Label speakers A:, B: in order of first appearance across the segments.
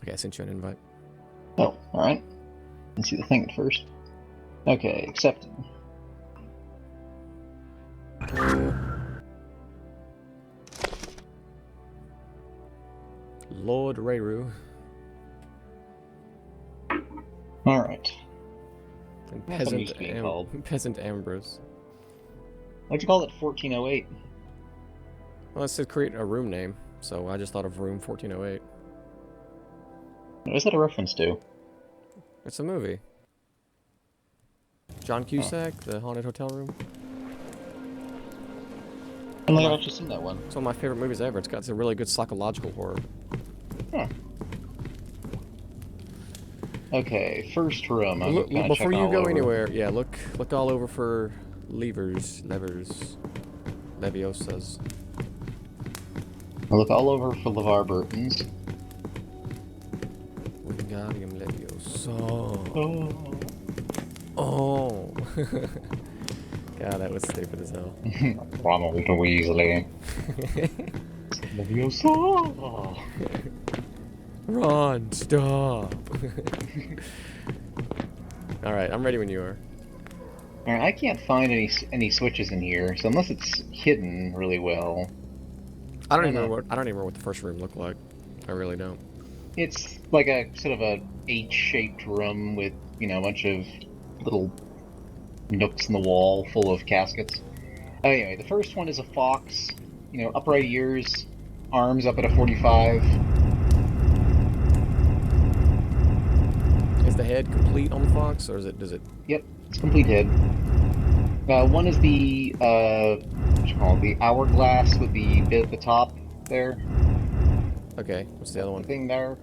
A: Okay, I sent you an invite.
B: Oh, alright. Let's see the thing at first. Okay, accepted.
A: Lord Rayru.
B: Alright.
A: And
B: That's what I'm used to being called.
A: Peasant Ambrose.
B: Why'd you call it 1408?
A: Well, it said create a room name, so I just thought of room 1408.
B: What is that a reference to?
A: It's a movie. John Cusack, The Haunted Hotel Room.
B: I don't think I've actually seen that one.
A: It's one of my favorite movies ever. It's a really good psychological horror.
B: Huh. Okay, first room.
A: Look, before you go anywhere, yeah, look all over for levers, Leviosas.
B: I'll look all over for LeVar Burton's.
A: Wingardium Leviosa.
B: Oh.
A: Oh. God, that was stupid as hell.
B: Ronald Weasley. Leviosa.
A: Ron, stop. Alright, I'm ready when you are.
B: Alright, I can't find any switches in here, so unless it's hidden really well.
A: I don't even remember what the first room looked like. I really don't.
B: It's like a sort of a H-shaped room with, you know, a bunch of little nooks in the wall full of caskets. Anyway, the first one is a fox, you know, upright ears, arms up at a 45.
A: Is the head complete on the fox, or does it?
B: Yep, it's complete head. One is the, what's it called? The hourglass with the bit at the top there.
A: Okay, what's the other one?
B: The thing there.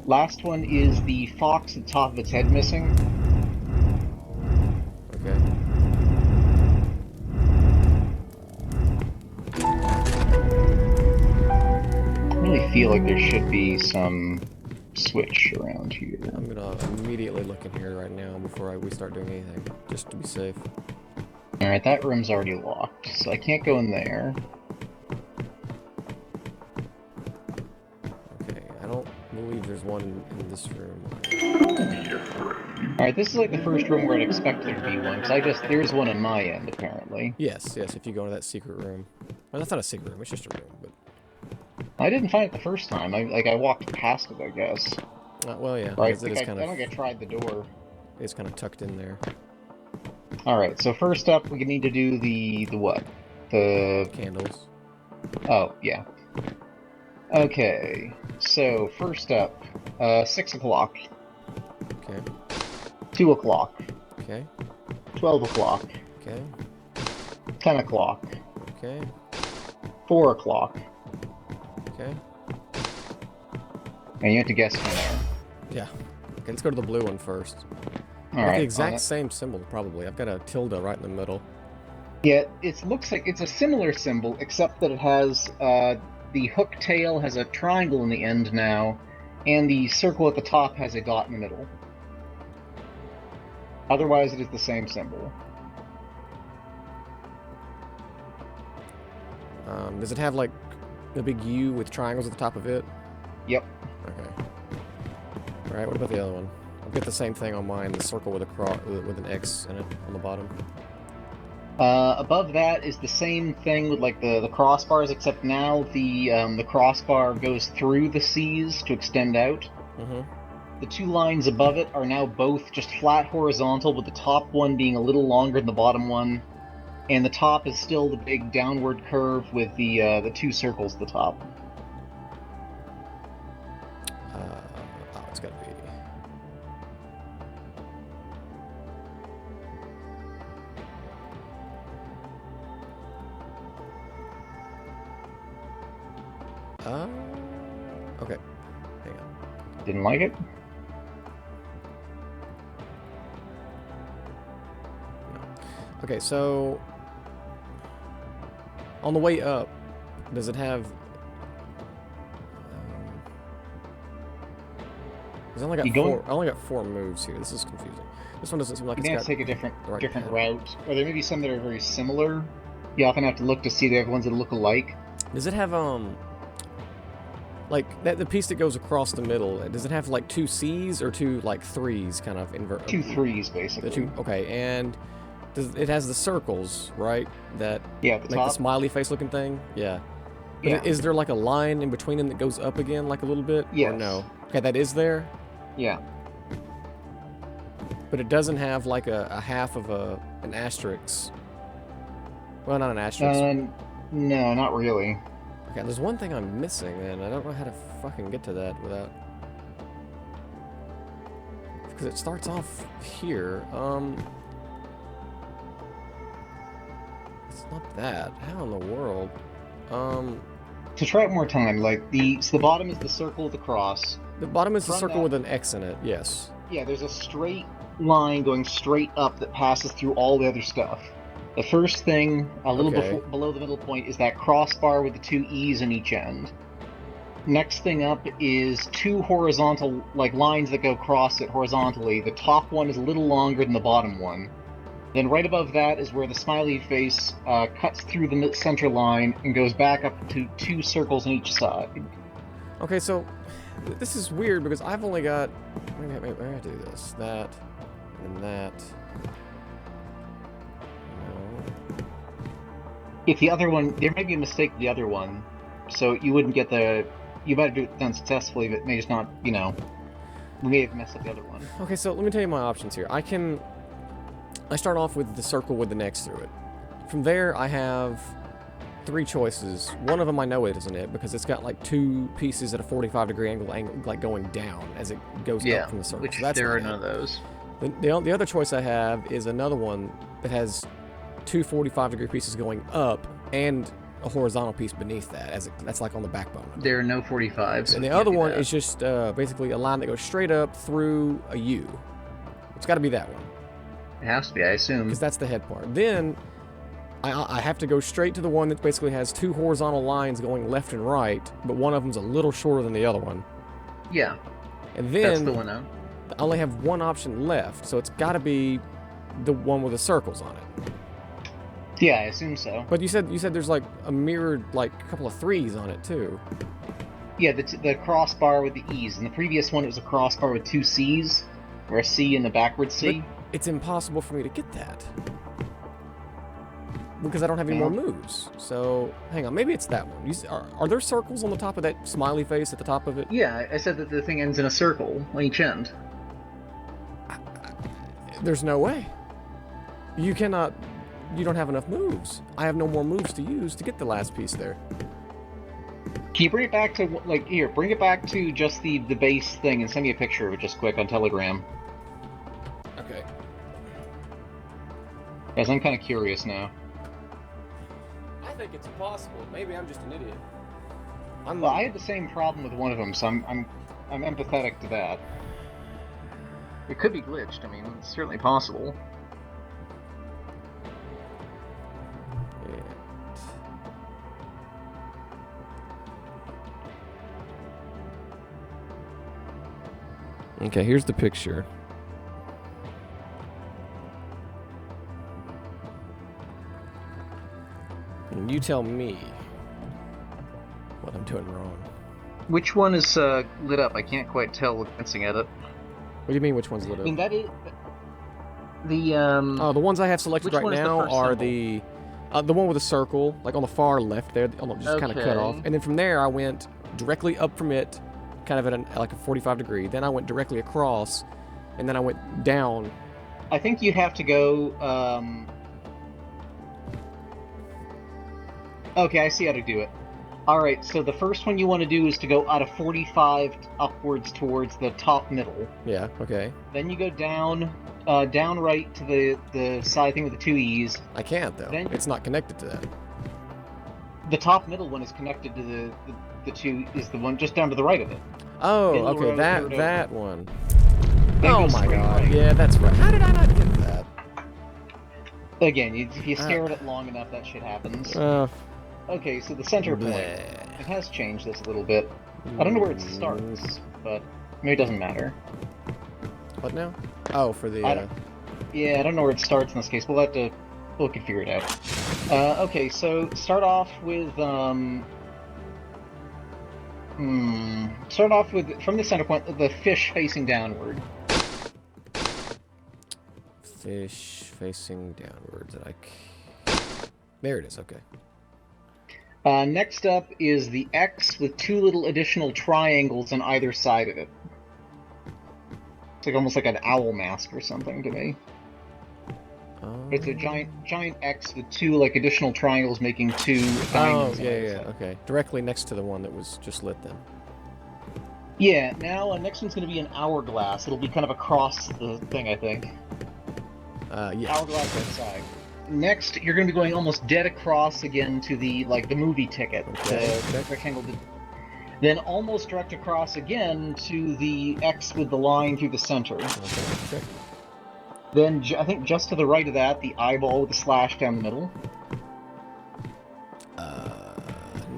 B: Last one is the fox at the top of its head missing.
A: Okay.
B: I really feel like there should be some switch around here.
A: I'm gonna immediately look in here right now before we start doing anything, just to be safe.
B: Alright, that room's already locked, so I can't go in there.
A: Okay, I don't believe there's one in this room.
B: Alright, this is like the first room where I'd expect there to be one, because there's one on my end, apparently.
A: Yes, if you go into that secret room. Well, that's not a secret room, it's just a room, but...
B: I didn't find it the first time. I walked past it, I guess.
A: Well, yeah,
B: Right,
A: it is kind of...
B: I think I tried the door.
A: It's kind of tucked in there.
B: Alright, so first up, we need to do the what? The...
A: Candles.
B: Oh, yeah. Okay, so first up, 6 o'clock.
A: Okay.
B: 2 o'clock.
A: Okay.
B: 12 o'clock.
A: Okay.
B: 10 o'clock.
A: Okay.
B: 4 o'clock.
A: Okay.
B: And you have to guess from there.
A: Yeah. Okay, let's go to the blue one first.
B: Alright.
A: The exact same symbol, probably. I've got a tilde right in the middle.
B: Yeah, it looks like it's a similar symbol, except that it has, the hook tail has a triangle in the end now, and the circle at the top has a dot in the middle. Otherwise, it is the same symbol.
A: Does it have, like, a big U with triangles at the top of it?
B: Yep.
A: Okay. Alright, what about the other one? I've got the same thing on mine, the circle with a cross with an X in it on the bottom.
B: Above that is the same thing with like the crossbars, except now the crossbar goes through the C's to extend out.
A: Mm-hmm.
B: The two lines above it are now both just flat horizontal, with the top one being a little longer than the bottom one, and the top is still the big downward curve with the two circles at the top.
A: Oh, it's gotta be. Okay. Hang on.
B: Didn't like it?
A: No. Okay, so on the way up, does it have? I only got 4 moves here. This is confusing. This one doesn't seem like
B: you
A: it's got.
B: Take a different route, or there may be some that are very similar. You often have to look to see the ones that look alike.
A: Does it have Like, the piece that goes across the middle, does it have, like, 2 C's or 2, like, 3's kind of invert?
B: 2 3's,
A: The
B: basically.
A: 2, okay, and it has the circles, right? That
B: Yeah, at the
A: make the
B: top.
A: smiley face looking thing? Yeah. But
B: Yeah.
A: is there, like, a line in between them that goes up again, like, a little bit? Or
B: Yes.
A: no? Okay, that is there?
B: Yeah.
A: But it doesn't have, like, a half of an asterisk. Well, not an asterisk.
B: No, not really.
A: Okay, there's one thing I'm missing, and I don't know how to fucking get to that without... Because it starts off here. It's not that. How in the world?
B: To try it one more time, like, so the bottom is the circle with the cross.
A: The bottom is the
B: From
A: circle
B: that-
A: with an X in it, yes.
B: Yeah, there's a straight line going straight up that passes through all the other stuff. The first thing, a little
A: Okay.
B: below the middle point, is that crossbar with the 2 E's in each end. Next thing up is 2 horizontal, like, lines that go across it horizontally. The top one is a little longer than the bottom one. Then right above that is where the smiley face cuts through the center line and goes back up to 2 circles on each side.
A: Okay, so this is weird because I've only got... Wait, where do I do this? That, and that. No.
B: If the other one, there may be a mistake with the other one, so you wouldn't get the. You might have do it done successfully, but may just not. You know, we may have messed up the other one.
A: Okay, so let me tell you my options here. I start off with the circle with the X through it. From there, I have 3 choices. One of them I know it isn't it because it's got like 2 pieces at a 45-degree angle, like going down as it goes up from the circle.
B: which
A: So that's
B: there
A: not
B: are
A: it.
B: none of those.
A: The other choice I have is another one that has 2 45-degree pieces going up and a horizontal piece beneath that, that's like on the backbone.
B: There are no 45s.
A: And the other one is just basically a line that goes straight up through a U. It's got to be that one.
B: It has to be, I assume.
A: Because that's the head part. Then I have to go straight to the one that basically has 2 horizontal lines going left and right, but one of them's a little shorter than the other one.
B: Yeah,
A: And
B: that's
A: then
B: the one now.
A: I only have one option left, so it's got to be the one with the circles on it.
B: Yeah, I assume so.
A: But you said there's like a mirrored like a couple of 3's on it too.
B: Yeah, the crossbar with the E's. In the previous one, it was a crossbar with 2 C's, or a C in the backwards C.
A: It's impossible for me to get that. Because I don't have any more moves. So, hang on, maybe it's that one. Are there circles on the top of that smiley face at the top of it?
B: Yeah, I said that the thing ends in a circle on each end.
A: There's no way. You cannot... You don't have enough moves. I have no more moves to use to get the last piece there.
B: Can you bring it back to, like, here, bring it back to just the base thing and send me a picture of it just quick on Telegram.
A: Okay.
B: Guys, I'm kind of curious now.
A: I think it's impossible. Maybe I'm just an idiot.
B: Well, I had the same problem with one of them, so I'm empathetic to that. It could be glitched. I mean, it's certainly possible.
A: Okay, here's the picture. And you tell me what I'm doing wrong.
B: Which one is lit up? I can't quite tell glancing at it.
A: What do you mean which one's lit
B: I
A: up?
B: mean, that is... The,
A: Oh, the ones I have selected
B: which
A: right
B: one is the
A: now
B: first
A: are
B: symbol?
A: the one with a circle, like on the far left there, just kind of cut off.
B: Okay.
A: And then from there I went directly up from it, kind of at like a 45 degree. Then I went directly across, and then I went down.
B: I think you'd have to go, Okay, I see how to do it. Alright, so the first one you want to do is to go out of 45 upwards towards the top middle.
A: Yeah, okay.
B: Then you go down, down right to the side thing with the 2 E's.
A: I can't, though.
B: Then-
A: It's not connected to that.
B: The top middle one is connected to the 2, is the one just down to the right of it.
A: Oh,
B: Then you
A: okay,
B: rotate
A: that one.
B: Then
A: Oh
B: go
A: my
B: straight
A: god,
B: right.
A: yeah, that's right. How did I not get that?
B: Again, if you stare at it long enough, that shit happens. Okay, so the center point.
A: bleh.
B: It has changed this a little bit. I don't know where it starts, but maybe it doesn't matter.
A: What now? Oh, for the...
B: I don't- Yeah, I don't know where it starts in this case. We'll can figure it out. Okay, so start off with, Start off with, from the center point, the fish facing downward.
A: Fish facing downwards. There it is. Okay.
B: Next up is the X with two little additional triangles on either side of it. It's like almost like an owl mask or something to me. It's a giant X with two like additional triangles making two diamonds.
A: Oh, yeah, okay. Directly next to the one that was just lit then.
B: Yeah, now next one's going to be an hourglass. It'll be kind of across the thing, I think.
A: Yeah.
B: Hourglass that side. Next, you're going to be going almost dead across again to the movie ticket.
A: Okay.
B: The rectangle. Then almost direct across again to the X with the line through the center.
A: Okay.
B: Then I think just to the right of that, the eyeball with the slash down the middle.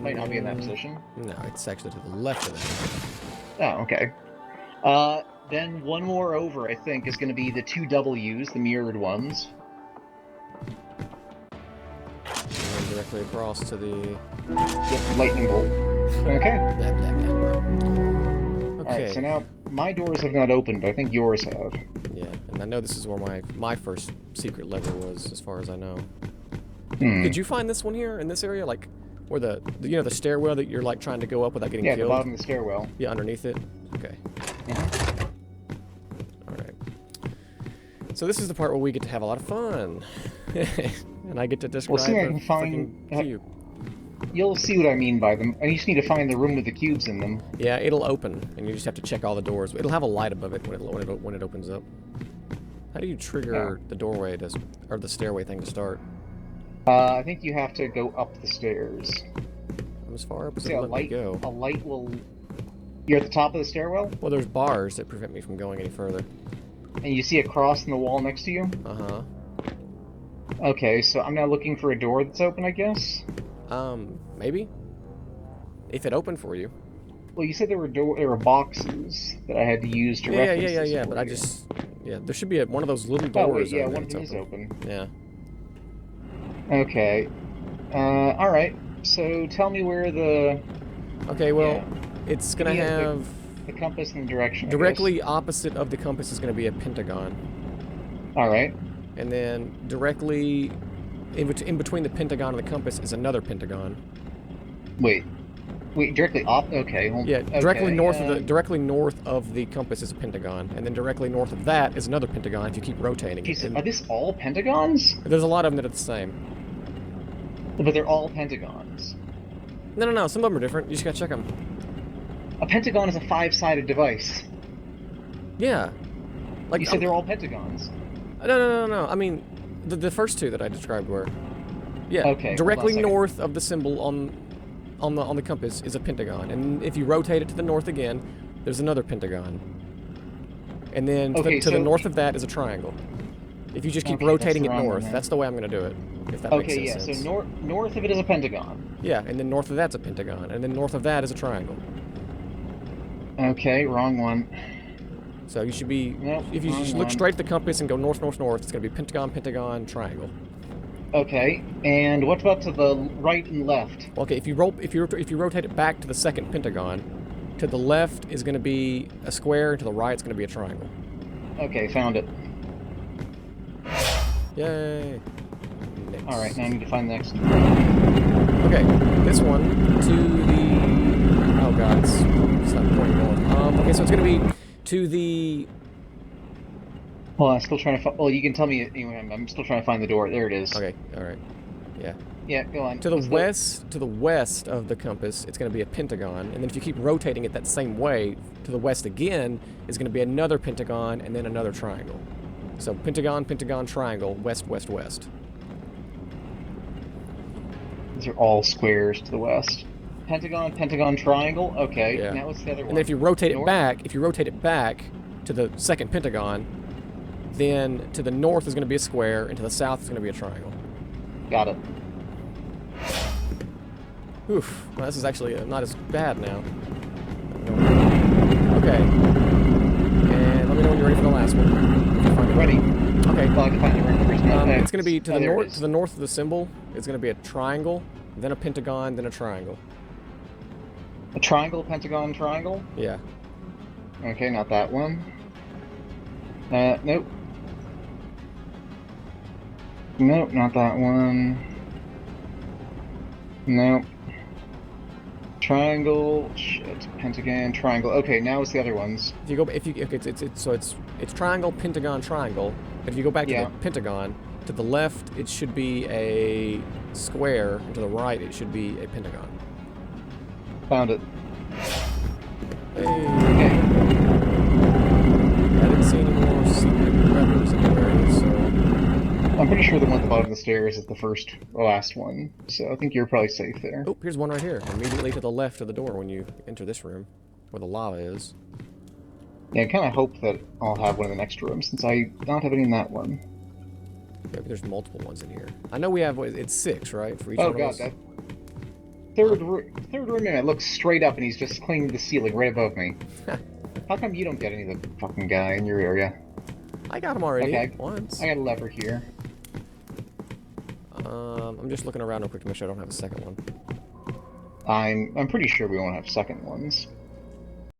B: Might not be in that position.
A: No, it's actually to the left of that.
B: Oh, okay. Then one more over, I think, is going to be the two W's, the mirrored ones.
A: And directly across to the...
B: Yep, lightning bolt. Okay.
A: Okay.
B: Alright, so now my doors have not opened, but I think yours have.
A: Yeah, and I know this is where my first secret lever was, as far as I know.
B: Hmm.
A: Did you find this one here, in this area? Like, where the you know, the stairwell that you're, like, trying to go up without getting
B: Yeah,
A: killed?
B: the bottom of the stairwell.
A: Yeah, underneath it? Okay.
B: Uh-huh.
A: Alright. So this is the part where we get to have a lot of fun. And I get to describe
B: Well, see, I
A: the
B: can find...
A: fucking cube.
B: You'll see what I mean by them. I just need to find the room with the cubes in them.
A: Yeah, it'll open, and you just have to check all the doors. It'll have a light above it when it opens up. How do you trigger the doorway or the stairway thing to start?
B: I think you have to go up the stairs.
A: I'm as far up as
B: See,
A: it'll let me go.
B: a light will... You're at the top of the stairwell,
A: Well, there's bars that prevent me from going any further.
B: and you see a cross in the wall next to you?
A: Uh-huh.
B: Okay, so I'm now looking for a door that's open, I guess?
A: Maybe? If it opened for you.
B: Well, you said there were boxes that I had to use to reference this
A: Yeah,
B: for
A: but I
B: you.
A: just... Yeah, there should be one of those little
B: Oh,
A: doors
B: wait, yeah,
A: over there
B: one of
A: that's
B: them is open.
A: Yeah.
B: Okay. Alright. So tell me where the...
A: Okay, well,
B: Yeah.
A: it's gonna
B: Give me
A: have...
B: the compass and the direction, I
A: Directly opposite of the compass is gonna be a pentagon.
B: guess. Alright.
A: And then directly in between the pentagon and the compass is another pentagon.
B: Wait, directly okay.
A: Yeah, directly
B: okay,
A: north of the compass is a pentagon, and then directly north of that is another pentagon if you keep rotating.
B: Geez,
A: And
B: are these all pentagons?
A: there's a lot of them that are the same.
B: But they're all pentagons.
A: No, some of them are different. You just gotta check them.
B: A pentagon is a five-sided device.
A: Yeah. Like
B: You said they're all pentagons.
A: No. I mean, the first two that I described were. Yeah.
B: Okay, hold on
A: Directly
B: a second.
A: north of the symbol on the compass is a pentagon, and if you rotate it to the north again, there's another pentagon. And then to
B: Okay,
A: the
B: so-
A: north of that is a triangle. If you just keep
B: Okay,
A: rotating it
B: that's the wrong one
A: north,
B: then.
A: that's the way I'm going to do it. If that makes
B: Okay,
A: sense.
B: yeah, so north of it is a pentagon.
A: Yeah, and then north of that's a pentagon, and then north of that is a triangle.
B: Okay, wrong one.
A: So you should be,
B: Nope,
A: if you
B: wrong
A: just look
B: one.
A: straight at the compass and go north, north, north, it's going to be pentagon, pentagon, triangle.
B: Okay, and what about to the right and left?
A: Okay, if you rotate it back to the second pentagon, to the left is going to be a square, and to the right it's going to be a triangle.
B: Okay, found it.
A: Yay! Next.
B: Alright, now I need to find the next one.
A: Okay, this one to the... Oh god, it's not pointing north. Okay, so it's going to be to the...
B: Well, I'm still trying to find... Well, you can tell me... Anyway, I'm still trying to find the door. There it is.
A: Okay, alright. Yeah.
B: Yeah, go on.
A: To the
B: What's
A: west of the compass, it's going to be a pentagon, and then if you keep rotating it that same way, to the west again, is going to be another pentagon, and then another triangle. So pentagon, pentagon, triangle, west, west, west.
B: These are all squares to the west. Pentagon, pentagon, triangle. Okay,
A: Yeah.
B: now what's the other one?
A: And then if you rotate
B: North?
A: it back to the second pentagon, then to the north is going to be a square, and to the south is going to be a triangle.
B: Got it.
A: Oof. Well, this is actually not as bad now. Okay. And let me know when you're ready for the last one. If you find it.
B: Ready.
A: Okay.
B: Well, I can find the ring first. Okay.
A: It's going to be to
B: Oh,
A: the
B: there it
A: north.
B: is.
A: To the north of the symbol, it's going to be a triangle, then a pentagon, then a triangle.
B: A triangle, pentagon, triangle?
A: Yeah.
B: Okay, not that one. Nope. Nope, not that one. Nope. Triangle, shit, pentagon, triangle. Okay, now it's the other ones.
A: If you go, if you, okay, it's triangle, pentagon, triangle. But if you go back to
B: Yeah.
A: the pentagon, to the left it should be a square, and to the right it should be a pentagon.
B: Found it.
A: Hey.
B: Okay.
A: I didn't see any more secret levers anywhere, so
B: I'm pretty sure the one at the bottom of the stairs is the last one, so I think you're probably safe there.
A: oh, here's one right here, immediately to the left of the door when you enter this room, where the lava is.
B: Yeah, I kind of hope that I'll have one in the next room, since I don't have any in that one.
A: Maybe there's multiple ones in here. I know we have, it's 6, right, for each
B: Oh
A: one of
B: god,
A: us?
B: that third room in it looks straight up and he's just cleaning the ceiling right above me. How come you don't get any of the fucking guy in your area?
A: I got him already,
B: Okay,
A: once.
B: I got a lever here.
A: I'm just looking around real quick to make sure I don't have a second one.
B: I'm pretty sure we won't have second ones.